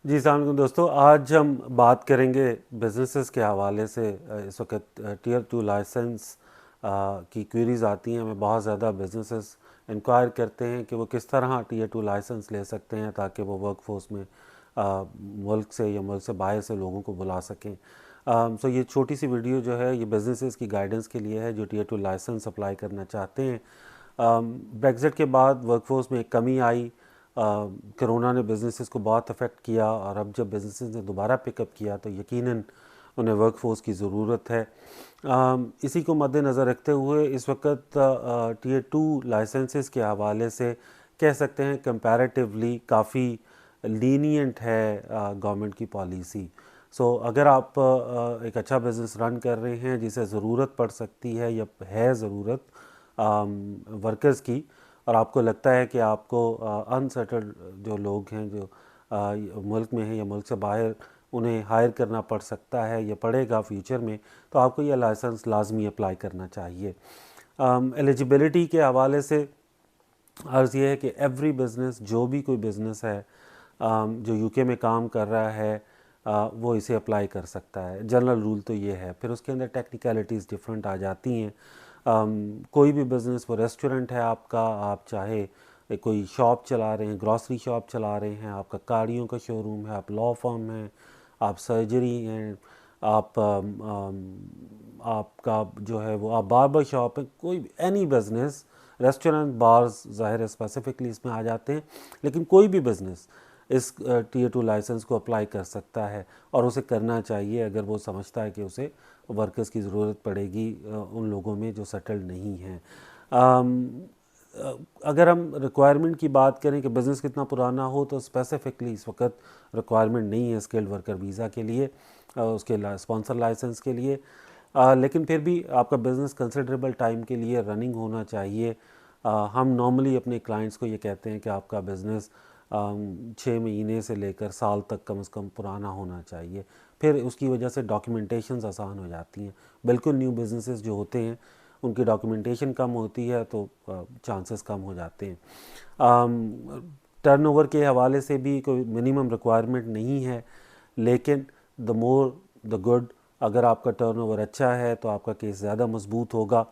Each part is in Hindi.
जी अस्सलाम वालेकुम दोस्तों, आज हम बात करेंगे बिजनेसेस के हवाले से। इस वक्त टीयर टू लाइसेंस की क्वेरीज़ आती हैं। हमें बहुत ज़्यादा बिजनेसेस इंक्वायर करते हैं कि वो किस तरह टीयर टू लाइसेंस ले सकते हैं ताकि वो वर्क फोर्स में मुल्क से या मुल्क से बाहर से लोगों को बुला सकें। सो ये छोटी सी वीडियो जो है ये बिजनेसेस की गाइडेंस के लिए है जो टीयर टू लाइसेंस अप्लाई करना चाहते हैं। ब्रेग्ज़िट के बाद वर्कफोर्स में एक कमी आई। कोरोना ने बिज़नेसेस को बहुत अफेक्ट किया और अब जब बिज़नेसेस ने दोबारा पिकअप किया तो यकीनन उन्हें वर्कफोर्स की ज़रूरत है। इसी को मद्देनज़र रखते हुए इस वक्त टीयर टू लाइसेंसेस के हवाले से कह सकते हैं कंपैरेटिवली काफ़ी लीनियंट है गवर्नमेंट की पॉलिसी। सो अगर आप एक अच्छा बिज़नेस रन कर रहे हैं जिसे ज़रूरत पड़ सकती है या है ज़रूरत वर्कर्स की, और आपको लगता है कि आपको अनसेटल्ड जो लोग हैं जो मुल्क में हैं या मुल्क से बाहर उन्हें हायर करना पड़ सकता है या पड़ेगा फ्यूचर में, तो आपको यह लाइसेंस लाजमी अप्लाई करना चाहिए। एलिजिबिलिटी के हवाले से अर्ज़ यह है कि एवरी बिज़नेस, जो भी कोई बिज़नेस है जो यूके में काम कर रहा है वो इसे अप्लाई कर सकता है। जनरल रूल तो ये है, फिर उसके अंदर टेक्निकलिटीज़ डिफरेंट आ जाती हैं। कोई भी बिज़नेस, वो रेस्टोरेंट है आपका, आप चाहे कोई शॉप चला रहे हैं, ग्रॉसरी शॉप चला रहे हैं, आपका गाड़ियों का शोरूम है, आप लॉ फर्म हैं, आप सर्जरी हैं, आप आपका जो है वो आप बार्बर शॉप है, कोई एनी बिज़नेस, रेस्टोरेंट, बार्स ज़ाहिर है स्पेसिफिकली इसमें आ जाते हैं, लेकिन कोई भी बिज़नेस इस टीयर टू लाइसेंस को अप्लाई कर सकता है और उसे करना चाहिए अगर वो समझता है कि उसे वर्कर्स की ज़रूरत पड़ेगी उन लोगों में जो सेटल्ड नहीं हैं। अगर हम रिक्वायरमेंट की बात करें कि बिज़नेस कितना पुराना हो, तो स्पेसिफिकली इस वक्त रिक्वायरमेंट नहीं है स्किल्ड वर्कर वीज़ा के लिए, उसके स्पॉन्सर लाइसेंस के लिए। लेकिन फिर भी आपका बिज़नेस कंसिडरेबल टाइम के लिए रनिंग होना चाहिए। हम नॉर्मली अपने क्लाइंट्स को ये कहते हैं कि आपका बिज़नेस 6 महीने से लेकर साल तक कम से कम पुराना होना चाहिए। फिर उसकी वजह से डॉक्यूमेंटेशंस आसान हो जाती हैं। बिल्कुल न्यू बिज़नेसेस जो होते हैं उनकी डॉक्यूमेंटेशन कम होती है तो चांसेस कम हो जाते हैं। टर्नओवर के हवाले से भी कोई मिनिमम रिक्वायरमेंट नहीं है, लेकिन द मोर द गुड। अगर आपका टर्नओवर अच्छा है तो आपका केस ज़्यादा मजबूत होगा।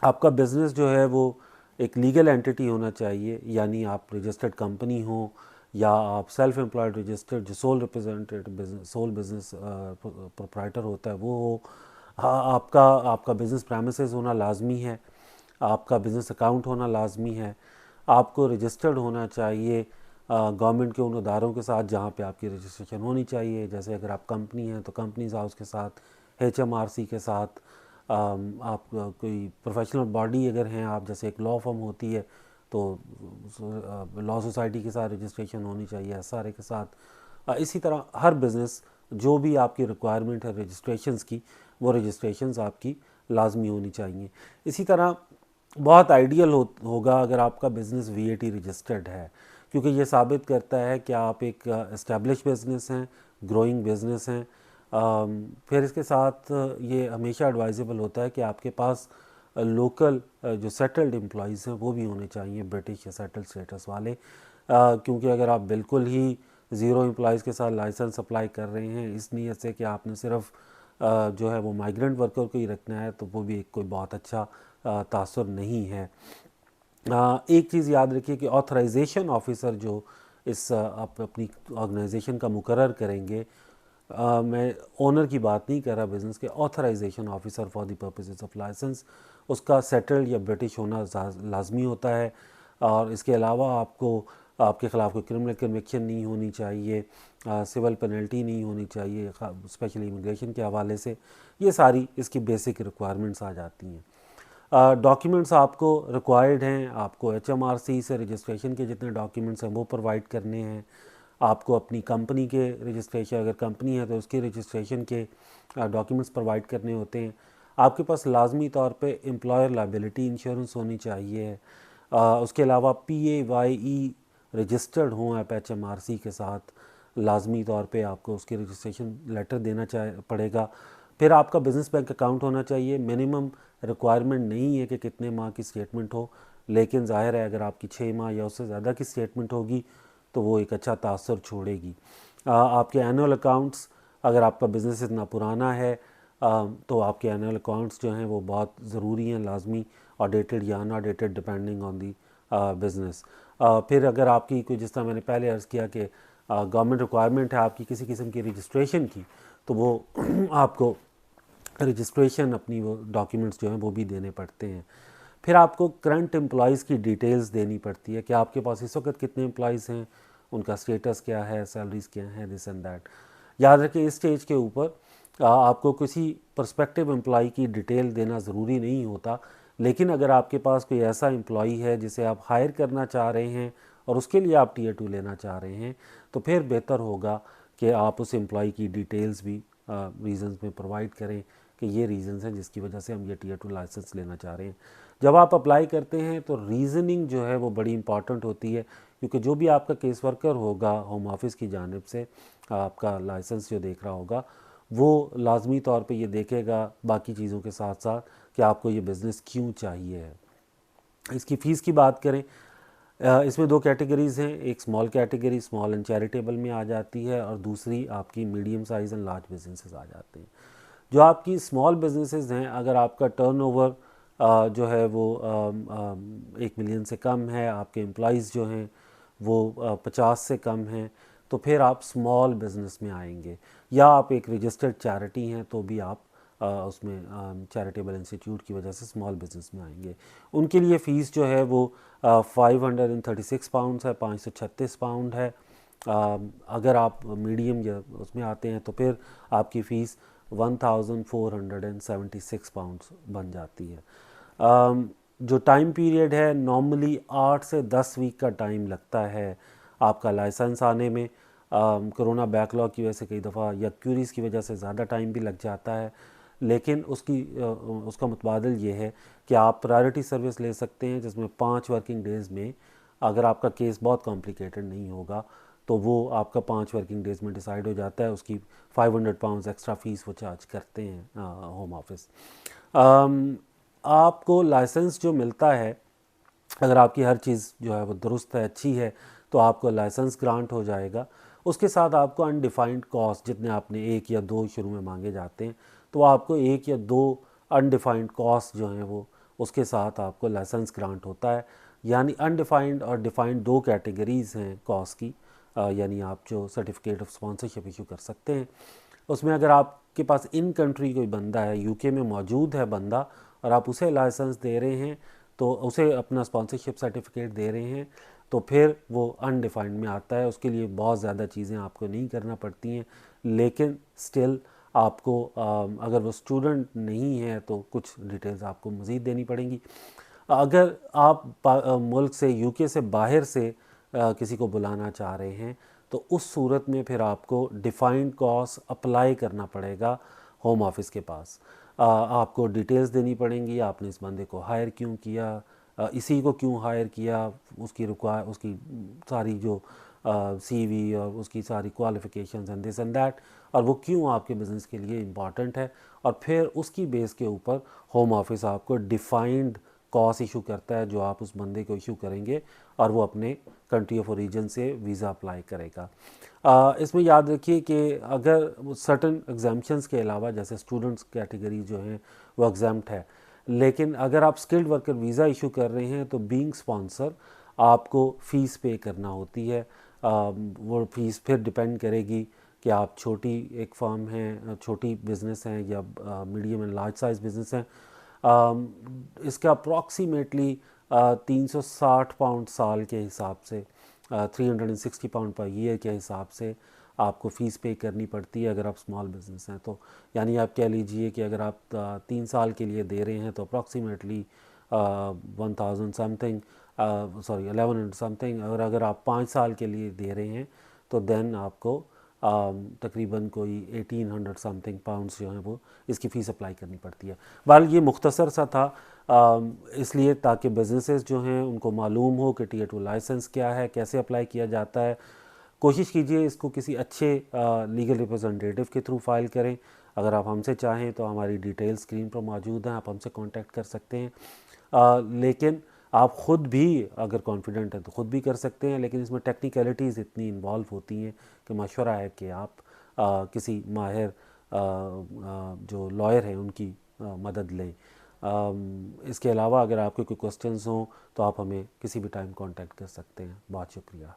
आपका बिज़नेस जो है वो एक लीगल एंटिटी होना चाहिए, यानी आप रजिस्टर्ड कंपनी हो या आप सेल्फ एम्प्लॉयड रजिस्टर्ड जो sole representative business, sole business proprietor होता है वो हो। हाँ, आपका आपका बिज़नेस प्रेमिसेस होना लाजमी है, आपका बिज़नेस अकाउंट होना लाजमी है, आपको रजिस्टर्ड होना चाहिए गवर्नमेंट के उन अदारों के साथ जहाँ पे आपकी रजिस्ट्रेशन होनी चाहिए। जैसे अगर आप कंपनी हैं तो कंपनीज हाउस के साथ, HMRC के साथ। आप कोई प्रोफेशनल बॉडी अगर हैं आप, जैसे एक लॉ फर्म होती है तो लॉ सोसाइटी के साथ रजिस्ट्रेशन होनी चाहिए, SRA के साथ। इसी तरह हर बिज़नेस जो भी आपकी रिक्वायरमेंट है रजिस्ट्रेशंस की, वो रजिस्ट्रेशंस आपकी लाजमी होनी चाहिए। इसी तरह बहुत आइडियल होगा अगर आपका बिज़नेस VAT रजिस्टर्ड है, क्योंकि ये साबित करता है कि आप एक इस्टेब्लिश बिज़नेस हैं, ग्रोइंग बिज़नेस हैं। फिर इसके साथ ये हमेशा एडवाइजेबल होता है कि आपके पास लोकल जो सेटल्ड एम्प्लॉइज़ हैं वो भी होने चाहिए, ब्रिटिश या सेटल्ड स्टेटस वाले। क्योंकि अगर आप बिल्कुल ही ज़ीरो एम्प्लॉइज़ के साथ लाइसेंस अप्लाई कर रहे हैं इस नीयत से कि आपने सिर्फ जो है वो माइग्रेंट वर्कर को ही रखना है, तो वो भी एक कोई बहुत अच्छा तासुर नहीं है। एक चीज़ याद रखिए कि ऑथराइजेशन ऑफिसर जो इस आप अपनी ऑर्गेनाइजेशन का मुकर्रर करेंगे, मैं ओनर की बात नहीं कर रहा बिज़नेस के, authorisation officer for the purposes of licence, उसका सेटल्ड या ब्रिटिश होना लाजमी होता है। और इसके अलावा आपको आपके ख़िलाफ़ कोई क्रिमिनल कन्विक्शन नहीं होनी चाहिए, सिविल पेनल्टी नहीं होनी चाहिए, स्पेशली इमिग्रेशन के हवाले से। ये सारी इसकी बेसिक रिक्वायरमेंट्स आ जाती हैं। डॉक्यूमेंट्स आपको रिक्वायर्ड हैं, आपको HMRC से रजिस्ट्रेशन के जितने डॉक्यूमेंट्स हैं वो प्रोवाइड करने हैं। आपको अपनी कंपनी के रजिस्ट्रेशन, अगर कंपनी है तो उसके रजिस्ट्रेशन के डॉक्यूमेंट्स प्रोवाइड करने होते हैं। आपके पास लाजमी तौर पे एम्प्लॉयर लायबिलिटी इंश्योरेंस होनी चाहिए। उसके अलावा PAYE रजिस्टर्ड हों आप HMRC के साथ, लाजमी तौर पे आपको उसके रजिस्ट्रेशन लेटर देना पड़ेगा। फिर आपका बिज़नेस बैंक अकाउंट होना चाहिए। मिनिमम रिक्वायरमेंट नहीं है कि कितने माह की स्टेटमेंट हो, लेकिन ज़ाहिर है अगर आपकी 6 माह या उससे ज़्यादा की स्टेटमेंट होगी तो वो एक अच्छा तासर छोड़ेगी। आपके एनुअल अकाउंट्स, अगर आपका बिज़नेस इतना पुराना है तो आपके एनुअल अकाउंट्स जो हैं वो बहुत ज़रूरी हैं, लाजमी, ऑडिटेड या unaudited depending on the business. फिर अगर आपकी कोई, जिस तरह मैंने पहले अर्ज़ किया कि गवर्नमेंट रिक्वायरमेंट है आपकी किसी किस्म की रजिस्ट्रेशन की, तो वो आपको रजिस्ट्रेशन, अपनी वो डॉक्यूमेंट्स जो हैं वो भी देने पड़ते हैं। फिर आपको करंट एम्प्लॉइज़ की डिटेल्स देनी पड़ती है कि आपके पास इस वक्त कितने एम्प्लॉइज़ हैं, उनका स्टेटस क्या है, सैलरीज क्या हैं, दिस एंड दैट। याद रखें इस स्टेज के ऊपर आपको किसी पर्सपेक्टिव एम्प्लॉई की डिटेल देना ज़रूरी नहीं होता, लेकिन अगर आपके पास कोई ऐसा एम्प्लॉई है जिसे आप हायर करना चाह रहे हैं और उसके लिए आप टियर 2 लेना चाह रहे हैं, तो फिर बेहतर होगा कि आप उस एम्प्लॉई की डिटेल्स भी रीज़न्स में प्रोवाइड करें कि ये रीज़न्स हैं जिसकी वजह से हम ये टियर 2 लाइसेंस लेना चाह रहे हैं। जब आप अप्लाई करते हैं तो रीज़निंग जो है वो बड़ी इंपॉर्टेंट होती है, क्योंकि जो भी आपका केस वर्कर होगा होम ऑफिस की जानिब से आपका लाइसेंस जो देख रहा होगा, वो लाजमी तौर पे ये देखेगा बाकी चीज़ों के साथ साथ कि आपको ये बिज़नेस क्यों चाहिए है। इसकी फ़ीस की बात करें, इसमें दो कैटेगरीज़ हैं, एक small category small and charitable में आ जाती है और दूसरी आपकी medium size and large businesses आ जाते हैं। जो आपकी स्मॉल बिजनेसेस हैं, अगर आपका टर्नओवर जो है वो 1 मिलियन से कम है, आपके एम्प्लॉइज़ जो हैं वो 50 से कम हैं, तो फिर आप स्मॉल बिज़नेस में आएंगे। या आप एक रजिस्टर्ड चैरिटी हैं तो भी आप उसमें चैरिटेबल इंस्टीट्यूट की वजह से स्मॉल बिज़नेस में आएंगे। उनके लिए फ़ीस जो है वो 536 पाउंड्स है, 536 पाउंड है। अगर आप मीडियम या उसमें आते हैं तो फिर आपकी फ़ीस 1476 पाउंड्स बन जाती है। जो टाइम पीरियड है, नॉर्मली 8 से 10 वीक का टाइम लगता है आपका लाइसेंस आने में। कोरोना बैकलॉग की वजह से कई दफ़ा या क्यूरीज़ की वजह से ज़्यादा टाइम भी लग जाता है, लेकिन उसका मुतबादिल ये है कि आप प्रायोरिटी सर्विस ले सकते हैं, जिसमें 5 वर्किंग डेज़ में, अगर आपका केस बहुत कॉम्प्लिकेटेड नहीं होगा तो वो आपका 5 वर्किंग डेज़ में डिसाइड हो जाता है। उसकी 500 पाउंड्स एक्स्ट्रा फ़ीस वो चार्ज करते हैं होम ऑफिस। आपको लाइसेंस जो मिलता है, अगर आपकी हर चीज़ जो है वो दुरुस्त है, अच्छी है, तो आपको लाइसेंस ग्रांट हो जाएगा। उसके साथ आपको अनडिफाइंड कॉस्ट, जितने आपने 1 या 2 शुरू में मांगे जाते हैं, तो आपको 1 या 2 अनडिफाइंड कॉस्ट जो हैं वो उसके साथ आपको लाइसेंस ग्रांट होता है। यानी अनडिफाइंड और डिफाइंड दो कैटेगरीज़ हैं कॉस्ट की। यानी आप जो सर्टिफिकेट ऑफ स्पॉन्सरशिप इशू कर सकते हैं, उसमें अगर आपके पास इन कंट्री कोई बंदा है, यूके में मौजूद है बंदा, और आप उसे लाइसेंस दे रहे हैं, तो उसे अपना स्पॉन्सरशिप सर्टिफिकेट दे रहे हैं, तो फिर वो अनडिफाइंड में आता है। उसके लिए बहुत ज़्यादा चीज़ें आपको नहीं करना पड़ती हैं, लेकिन स्टिल आपको अगर वो स्टूडेंट नहीं है तो कुछ डिटेल्स आपको मज़ीद देनी पड़ेंगी। अगर आप मुल्क से, यूके से बाहर से किसी को बुलाना चाह रहे हैं, तो उस सूरत में फिर आपको डिफ़ाइंड कॉस्ट अप्लाई करना पड़ेगा होम ऑफिस के पास। आपको डिटेल्स देनी पड़ेंगी, आपने इस बंदे को हायर क्यों किया, इसी को क्यों हायर किया, उसकी सारी जो सीवी और उसकी सारी qualifications and this and that, और वो क्यों आपके बिज़नेस के लिए इम्पॉर्टेंट है। और फिर उसकी बेस के ऊपर होम ऑफिस आपको डिफ़ाइंड कॉस्ट इशू करता है, जो आप उस बंदे को इशू करेंगे और वो अपने कंट्री ऑफ ओरिजिन से वीज़ा अप्लाई करेगा। इसमें याद रखिए कि अगर सर्टन एग्जाम्पशंस के अलावा, जैसे स्टूडेंट्स कैटेगरी जो हैं वो एग्जाम्प्ट है, लेकिन अगर आप स्किल्ड वर्कर वीज़ा इशू कर रहे हैं तो बीइंग स्पॉन्सर आपको फ़ीस पे करना होती है। वो फ़ीस फिर डिपेंड करेगी कि आप छोटी एक फर्म हैं, छोटी बिज़नेस हैं, या medium and large size business हैं। इसका अप्रॉक्सीमेटली 360 पाउंड साल के हिसाब से, 360 पाउंड पर ईयर के हिसाब से आपको फ़ीस पे करनी पड़ती है अगर आप स्मॉल बिज़नेस हैं तो। यानी आप कह लीजिए कि अगर आप 3 साल के लिए दे रहे हैं तो अप्रॉक्सीमेटली 1000 समथिंग, सॉरी 1100 समथिंग। और अगर आप 5 साल के लिए दे रहे हैं तो देन आपको तकरीबन कोई 1800 समथिंग पाउंड्स जो हैं वो इसकी फ़ीस अप्लाई करनी पड़ती है। बहरहाल ये मुख्तसर सा था, इसलिए ताकि बिज़नेसेस जो हैं उनको मालूम हो कि टियर 2 लाइसेंस क्या है, कैसे अप्लाई किया जाता है। कोशिश कीजिए इसको किसी अच्छे लीगल रिप्रेजेंटेटिव के थ्रू फाइल करें। अगर आप हमसे चाहें तो हमारी डिटेल स्क्रीन पर मौजूद हैं, आप हमसे कांटेक्ट कर सकते हैं। लेकिन आप ख़ुद भी अगर कॉन्फिडेंट हैं तो ख़ुद भी कर सकते हैं, लेकिन इसमें टेक्निकलिटीज़ इतनी इन्वॉल्व होती हैं कि मशवरा है कि आप किसी माहिर जो लॉयर हैं उनकी मदद लें। इसके अलावा अगर आपके कोई क्वेश्चंस हों तो आप हमें किसी भी टाइम कांटेक्ट कर सकते हैं। बहुत शुक्रिया।